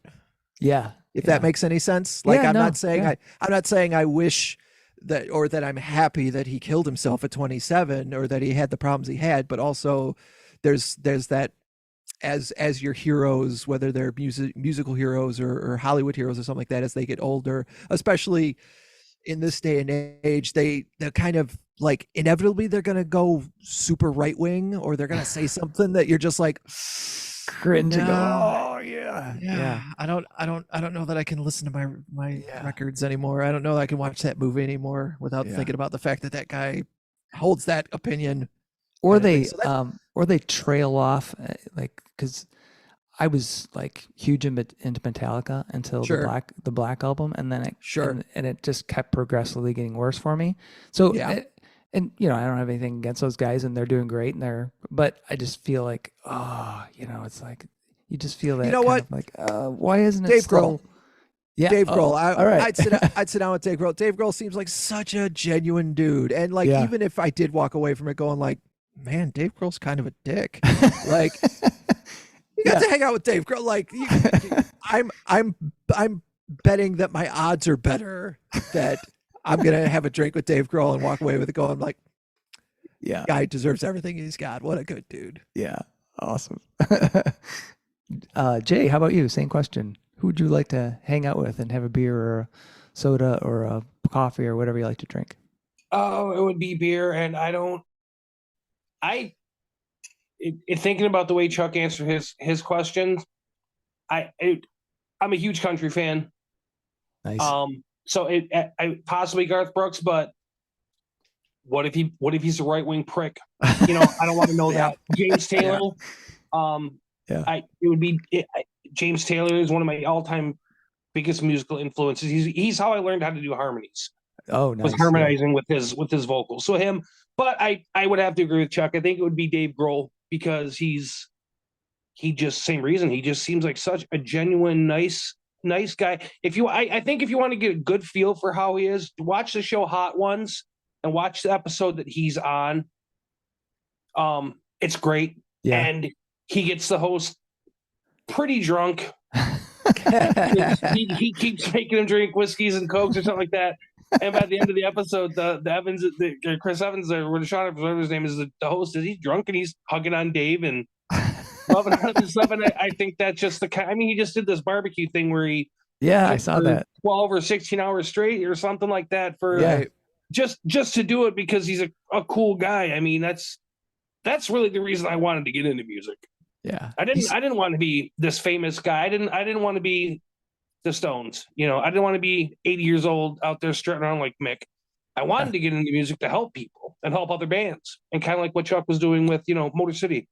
Yeah. If that makes any sense. Like, Yeah, I'm no, not saying I wish that, or that I'm happy that he killed himself at 27 or that he had the problems he had, but also there's that, as your heroes, whether they're musical heroes or Hollywood heroes or something like that, as they get older, especially in this day and age, they're kind of like inevitably they're gonna go super right wing, or they're gonna say something that you're just like cringe and go, oh yeah. I don't know that I can listen to my records anymore. I don't know that I can watch that movie anymore without thinking about the fact that guy holds that opinion. Or they trail off, like, because I was like huge into Metallica until the Black album, and then it just kept progressively getting worse for me. So and I don't have anything against those guys, and they're doing great, but I just feel like, it's like you just feel that. You know what? Like, why isn't it Dave still? Grohl? Yeah, Dave Grohl. All right. I'd sit down with Dave Grohl. Dave Grohl seems like such a genuine dude, and like even if I did walk away from it going like, man, Dave Grohl's kind of a dick. Like, you got to hang out with Dave Grohl. Like, I'm betting that my odds are better that I'm gonna have a drink with Dave Grohl and walk away with it going like, guy deserves everything he's got. What a good dude. Yeah, awesome. Jay, how about you? Same question. Who would you like to hang out with and have a beer or a soda or a coffee or whatever you like to drink? Oh, it would be beer, and thinking about the way Chuck answered his questions, I'm a huge country fan. Nice. So I possibly Garth Brooks, but what if he's a right wing prick? I don't want to know that. James Taylor. James Taylor is one of my all-time biggest musical influences. He's how I learned how to do harmonies. Oh, nice. Was harmonizing with his vocals. So him, but I would have to agree with Chuck. I think it would be Dave Grohl because he just same reason. He just seems like such a genuine, nice guy. I think if you want to get a good feel for how he is, watch the show Hot Ones and watch the episode that he's on. It's great. Yeah. And he gets the host pretty drunk. he keeps making him drink whiskeys and cokes or something like that. And by the end of the episode, Chris Evans, or Sean, whatever his name is, the host, he's drunk and he's hugging on Dave and loving on him and stuff. And I think that's just he just did this barbecue thing where he I saw that 12 or 16 hours straight or something like that for just to do it because he's a cool guy. I mean, that's really the reason I wanted to get into music. Yeah. I didn't want to be this famous guy. I didn't want to be the Stones. You know, I didn't want to be 80 years old out there strutting around like Mick. I wanted to get into music to help people and help other bands, and kind of like what Chuck was doing with, you know, Motor City,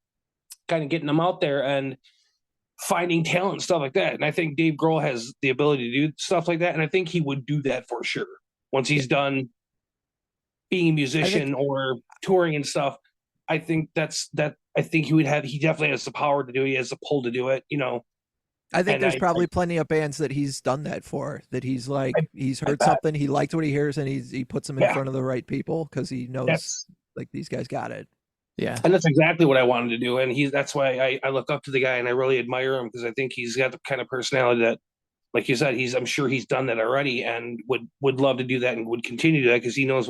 kind of getting them out there and finding talent and stuff like that. And I think Dave Grohl has the ability to do stuff like that, and I think he would do that for sure once he's done being a musician or touring and stuff. I think I think he definitely has the power to do it. He has the pull to do it, you know. I think there's probably plenty of bands that he's done that for, that he's like, he's heard something, he liked what he hears, and he puts them in front of the right people because he knows like these guys got it. Yeah. And that's exactly what I wanted to do. And that's why I look up to the guy and I really admire him, because I think he's got the kind of personality that, like you said, I'm sure he's done that already and would love to do that and would continue to do that, because he knows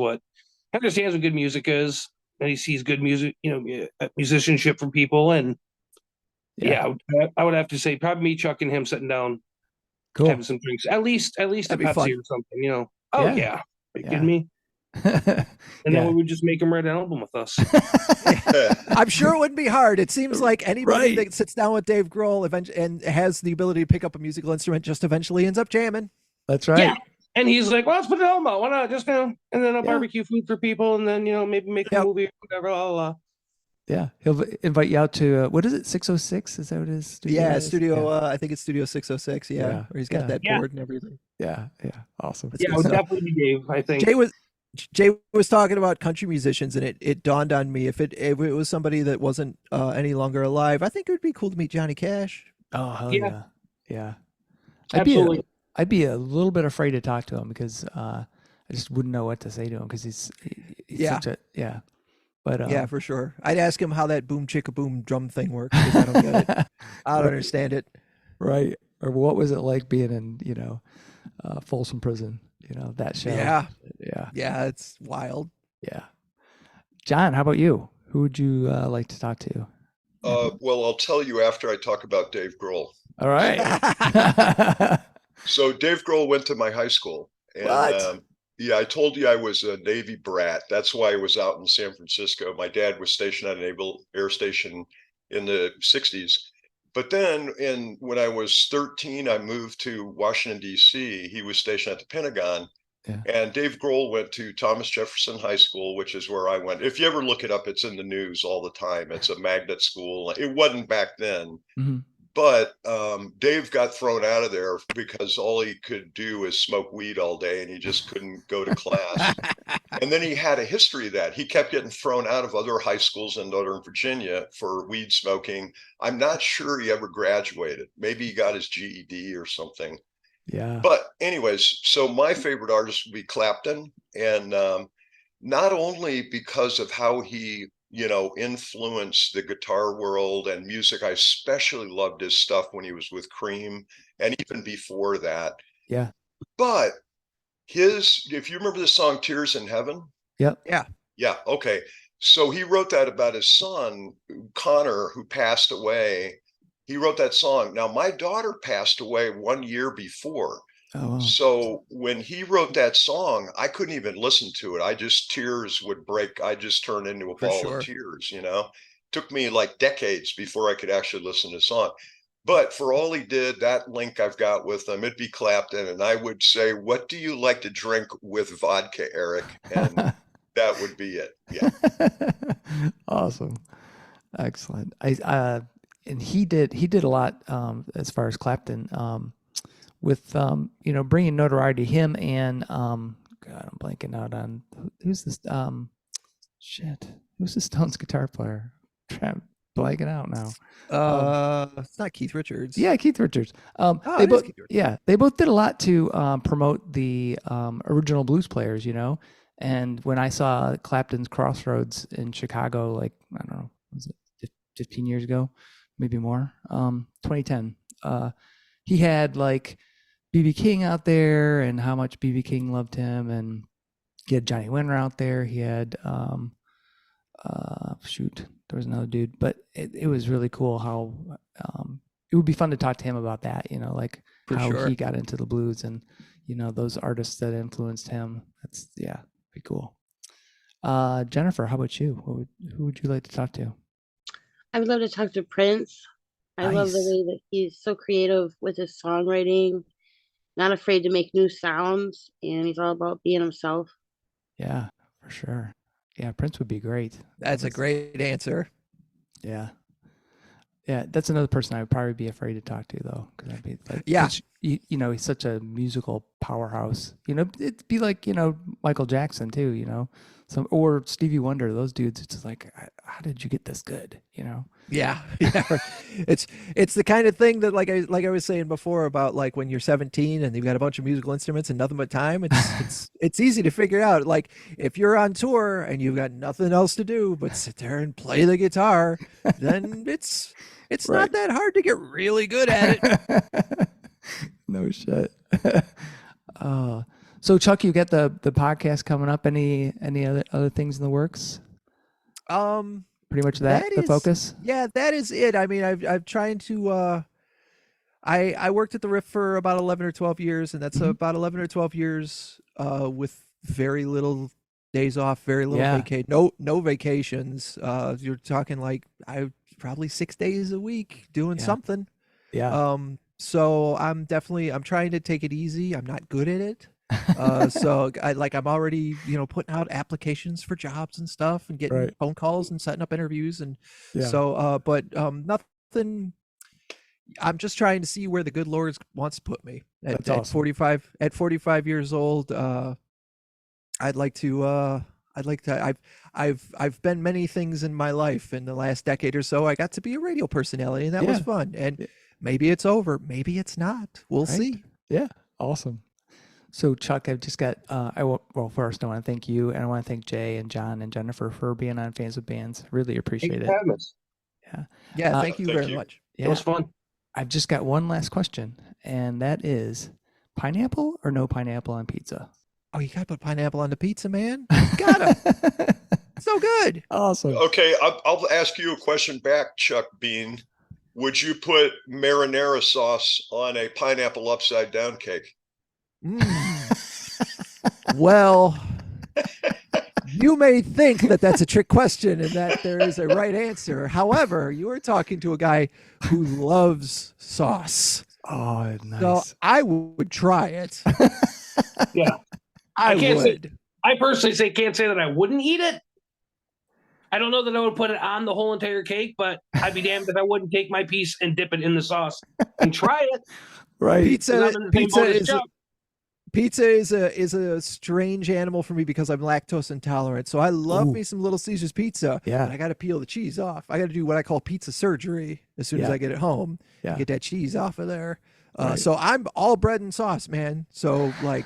understands what good music is, and he sees good music, you know, musicianship from people. And I would have to say probably me, Chuck, and him sitting down, having some drinks, at least a Pepsi or something, you know. Oh yeah. Are you kidding me? And then we would just make him write an album with us. I'm sure it wouldn't be hard. It seems like anybody that sits down with Dave Grohl and has the ability to pick up a musical instrument just eventually ends up jamming. That's right. Yeah. And he's like, well, let's put an album out. Why not? Just, you know, and then I'll barbecue food for people, and then, you know, maybe make a movie or whatever. Yeah, he'll invite you out to what is it, 606? Is that what it is? Studio. I think it's Studio 606. Yeah, where he's got that board and everything. Yeah, awesome. It would definitely be Dave. I think Jay was talking about country musicians, and it dawned on me, if it was somebody that wasn't any longer alive, I think it would be cool to meet Johnny Cash. Oh hell yeah. I'd be a little bit afraid to talk to him because I just wouldn't know what to say to him, because he's such a But yeah, for sure. I'd ask him how that boom chicka boom drum thing works, because I don't get it. I don't understand it. Right. Or what was it like being in, you know, Folsom Prison, you know, that show. Yeah, it's wild. Yeah. John, how about you? Who would you like to talk to? Well, I'll tell you after I talk about Dave Grohl. All right. So Dave Grohl went to my high school. And, yeah, I told you I was a Navy brat. That's why I was out in San Francisco. My dad was stationed at a Naval Air Station in the 60s. But then when I was 13, I moved to Washington, D.C. He was stationed at the Pentagon. Yeah. And Dave Grohl went to Thomas Jefferson High School, which is where I went. If you ever look it up, it's in the news all the time. It's a magnet school. It wasn't back then. Mm-hmm. But Dave got thrown out of there because all he could do is smoke weed all day, and he just couldn't go to class. And then he had a history of that. He kept getting thrown out of other high schools in Northern Virginia for weed smoking. I'm not sure he ever graduated. Maybe he got his GED or something. Yeah. But anyways, so my favorite artist would be Clapton. And not only because of how he, you know, influenced the guitar world and music. I especially loved his stuff when he was with Cream and even before that. Yeah. But if you remember the song Tears in Heaven? Yep. Yeah. Yeah. Okay. So he wrote that about his son, Connor, who passed away. He wrote that song. Now, my daughter passed away 1 year before. Oh, wow. So when he wrote that song, I couldn't even listen to it. Tears would break. I just turned into a ball of tears, you know. Took me like decades before I could actually listen to the song. But for all he did, that link I've got with him, it'd be Clapton. And I would say, what do you like to drink with vodka, Eric? And that would be it. Yeah. Awesome. Excellent. And he did a lot as far as Clapton, with you know, bringing notoriety to him and God, I'm blanking out on who's this who's the Stones guitar player? I'm blanking out now. It's not Keith Richards. Yeah, Keith Richards. They both did a lot to promote the original blues players, you know. And when I saw Clapton's Crossroads in Chicago, like, I don't know, was it 15 years ago, maybe more, 2010, he had like BB King out there and how much BB King loved him, and he had Johnny Winter out there. He had there was another dude, but it was really cool how it would be fun to talk to him about that, you know, like he got into the blues and, you know, those artists that influenced him. That's pretty cool. Jennifer, how about you? Who would you like to talk to? I would love to talk to Prince. I love the Nice. way that he's so creative with his songwriting, not afraid to make new sounds, and he's all about being himself. Yeah, for sure. Yeah, Prince would be great. That's a great answer. Yeah. Yeah, that's another person I would probably be afraid to talk to though, because I'd be like, Yeah. you know, he's such a musical powerhouse. You know, it'd be like, you know, Michael Jackson too. You know, some or Stevie Wonder. Those dudes. It's just like, how did you get this good? You know. Yeah, yeah. It's the kind of thing that like I was saying before about like when you're 17 and you've got a bunch of musical instruments and nothing but time. It's easy to figure out. Like if you're on tour and you've got nothing else to do but sit there and play the guitar, then it's Right. not that hard to get really good at it. No shit. So Chuck, you got the podcast coming up. Any other things in the works? Pretty much the focus. Yeah, that is it. I mean, I've trying to. I worked at the RIF for about 11 or 12 years, and that's about 11 or 12 years with very little days off, very little no vacations. You're talking like probably 6 days a week doing something. Yeah. So I'm trying to take it easy. I'm not good at it. So I'm already, putting out applications for jobs and stuff and getting phone calls and setting up interviews. And so, but nothing, I'm just trying to see where the good Lord wants to put me at, awesome. at 45 years old. I've been many things in my life in the last decade or so. I got to be a radio personality and that was fun. And maybe it's over. Maybe it's not. We'll see. Yeah. Awesome. So Chuck, I've just got, first I want to thank you and I want to thank Jay and John and Jennifer for being on Fans of Bands. Really appreciate it. Yeah. Yeah. Thank you very much. Yeah. It was fun. I've just got one last question, and that is pineapple or no pineapple on pizza? Oh, you got to put pineapple on the pizza, man. You gotta. So good. Awesome. Okay. I'll ask you a question back, Chuck Bean. Would you put marinara sauce on a pineapple upside down cake? Well, you may think that that's a trick question and that there is a right answer. However, you are talking to a guy who loves sauce. Oh, nice. So I would try it. Yeah. I would. I personally can't say that I wouldn't eat it. I don't know that I would put it on the whole entire cake, but I'd be damned if I wouldn't take my piece and dip it in the sauce and try it. Right. Pizza is a strange animal for me because I'm lactose intolerant. So I love me some Little Caesars pizza. Yeah. But I got to peel the cheese off. I got to do what I call pizza surgery as soon as I get it home. Yeah. Get that cheese off of there. So I'm all bread and sauce, man. So like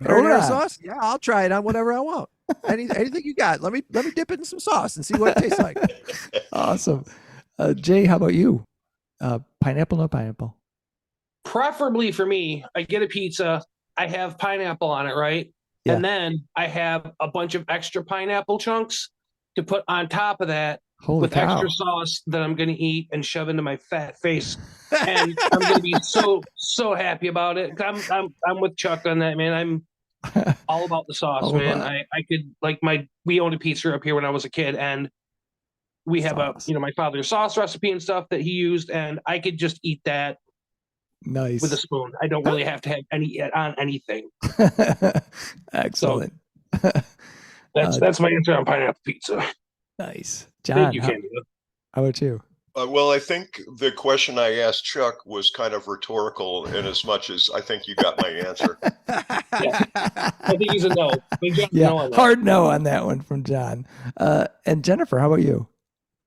marinara sauce, yeah, I'll try it on whatever I want. Anything you got. Let me dip it in some sauce and see what it tastes like. Awesome. Jay, how about you? Pineapple, no pineapple? Preferably for me, I get a pizza. I have pineapple on it, right? Yeah. And then I have a bunch of extra pineapple chunks to put on top of that with extra sauce that I'm going to eat and shove into my fat face. And I'm going to be so happy about it. I'm with Chuck on that, man. I'm all about the sauce, man. I could we owned a pizzeria up here when I was a kid, and we have my father's sauce recipe and stuff that he used, and I could just eat that. Nice. With a spoon. I don't really have to have on anything. Excellent. So, that's my answer on pineapple pizza. Nice. John, thank you, how about you? Well, I think the question I asked Chuck was kind of rhetorical in as much as I think you got my answer. Yeah. I think he's a no. Yeah, hard no on that one from John. And Jennifer, how about you?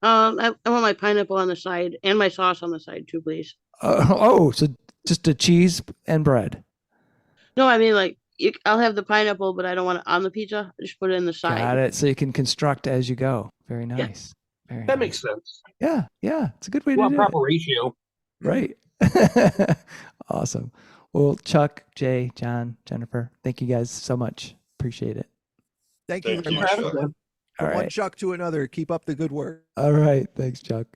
I want my pineapple on the side and my sauce on the side too, please. So just a cheese and bread. No, I mean I'll have the pineapple, but I don't want it on the pizza. I just put it in the side. Got it. So you can construct as you go. Very nice. Yeah. Very that nice. makes sense. Yeah. It's a good way to do proper it. ratio. Right. Awesome. Well, Chuck, Jay, John, Jennifer, thank you guys so much. Appreciate it. Thank you very much. From one Chuck to another. Keep up the good work. All right. Thanks, Chuck.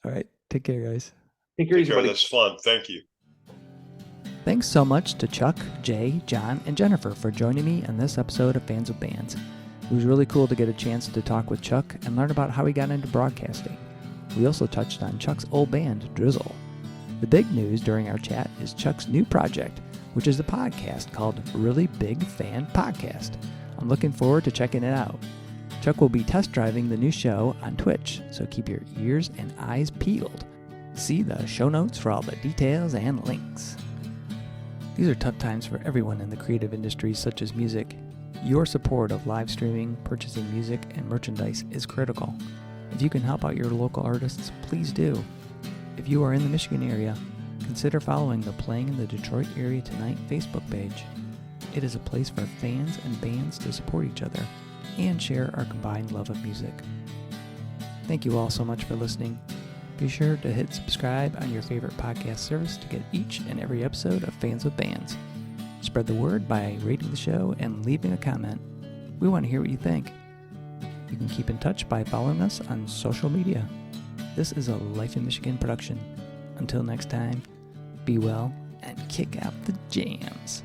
All right. Take care, guys. Take care. That's fun. Thank you. Thanks so much to Chuck, Jay, John, and Jennifer for joining me in this episode of Fans of Bands. It was really cool to get a chance to talk with Chuck and learn about how he got into broadcasting. We also touched on Chuck's old band, Drizzle. The big news during our chat is Chuck's new project, which is a podcast called Really Big Fan Podcast. I'm looking forward to checking it out. Chuck will be test driving the new show on Twitch, so keep your ears and eyes peeled. See the show notes for all the details and links. These are tough times for everyone in the creative industries such as music. Your support of live streaming, purchasing music, and merchandise is critical. If you can help out your local artists, please do. If you are in the Michigan area, consider following the Playing in the Detroit Area Tonight Facebook page. It is a place for fans and bands to support each other and share our combined love of music. Thank you all so much for listening. Be sure to hit subscribe on your favorite podcast service to get each and every episode of Fans with Bands. Spread the word by rating the show and leaving a comment. We want to hear what you think. You can keep in touch by following us on social media. This is a Life in Michigan production. Until next time, be well and kick out the jams.